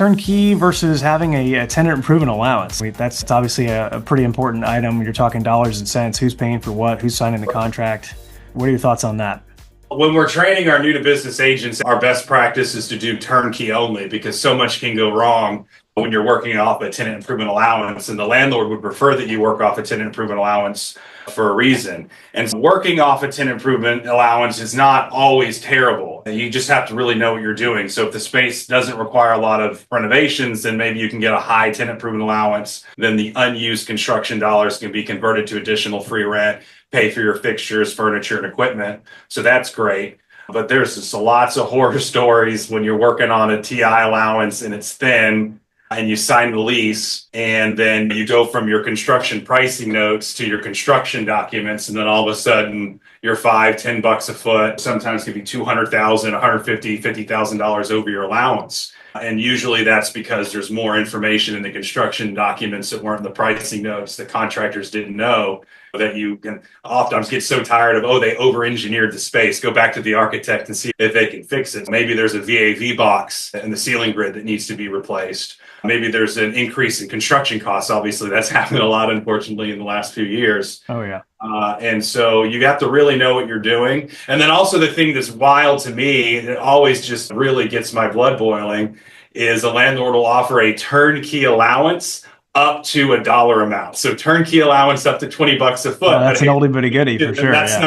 Turnkey versus having a tenant improvement allowance. That's obviously a pretty important item when you're talking dollars and cents. Who's paying for what? Who's signing the contract? What are your thoughts on that? When we're training our new to business agents, our best practice is to do turnkey only because so much can go wrong when you're working off a tenant improvement allowance, and the landlord would prefer that you work off a tenant improvement allowance for a reason. And so working off a tenant improvement allowance is not always terrible. You just have to really know what you're doing. So if the space doesn't require a lot of renovations, then maybe you can get a high tenant improvement allowance. Then the unused construction dollars can be converted to additional free rent, pay for your fixtures, furniture, and equipment. So that's great. But there's just lots of horror stories when you're working on a TI allowance and it's thin and you sign the lease and then you go from your construction pricing notes to your construction documents. And then all of a sudden you're $5-10 a foot, sometimes could be $200,000, $150,000, $50,000 over your allowance. And usually that's because there's more information in the construction documents that weren't in the pricing notes that contractors didn't know, that you can oftentimes get so tired of, oh, they over-engineered the space. Go back to the architect and see if they can fix it. Maybe there's a VAV box in the ceiling grid that needs to be replaced. Maybe there's an increase in construction costs. Obviously, that's happened a lot, unfortunately, in the last few years. Oh, yeah. And so you have to really know what you're doing. And then also the thing that's wild to me, it always just really gets my blood boiling, is a landlord will offer a turnkey allowance up to a dollar amount. So turnkey allowance up to $20 a foot. That's an oldie but a goodie for sure. That's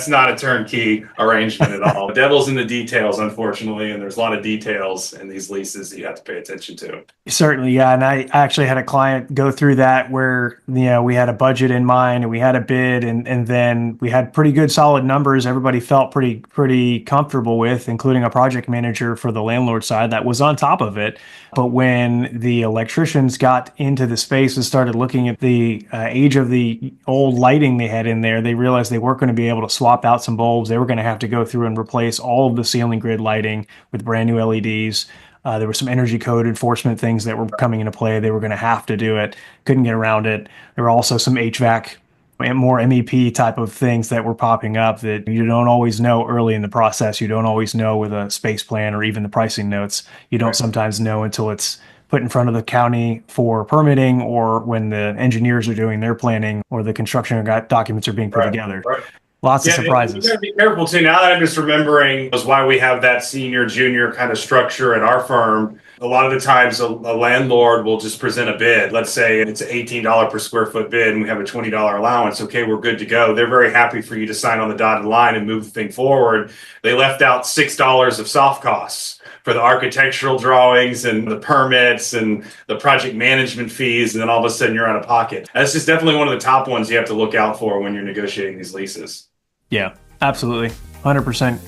not a turnkey arrangement at all. The devil's in the details, unfortunately, and there's a lot of details in these leases that you have to pay attention to. Certainly, yeah. And I actually had a client go through that where, we had a budget in mind and we had a bid and then we had pretty good solid numbers everybody felt pretty comfortable with, including a project manager for the landlord side that was on top of it. But when the electricians got into the space and started looking at the age of the old lighting they had in there, they realized they weren't going to be able to swap out some bulbs. They were going to have to go through and replace all of the ceiling grid lighting with brand new LEDs. There were some energy code enforcement things that were coming into play. They were going to have to do it, couldn't get around it. There were also some HVAC and more MEP type of things that were popping up that you don't always know early in the process. You don't always know with a space plan or even the pricing notes. You don't sometimes know until it's put in front of the county for permitting or when the engineers are doing their planning or the construction documents are being put together. Right. Lots of surprises. You gotta be careful too. Now that I'm just remembering is why we have that senior junior kind of structure at our firm. A lot of the times a landlord will just present a bid. Let's say it's an $18 per square foot bid and we have a $20 allowance. Okay, we're good to go. They're very happy for you to sign on the dotted line and move the thing forward. They left out $6 of soft costs for the architectural drawings and the permits and the project management fees, and then all of a sudden you're out of pocket. That's just definitely one of the top ones you have to look out for when you're negotiating these leases. Yeah, absolutely. 100%.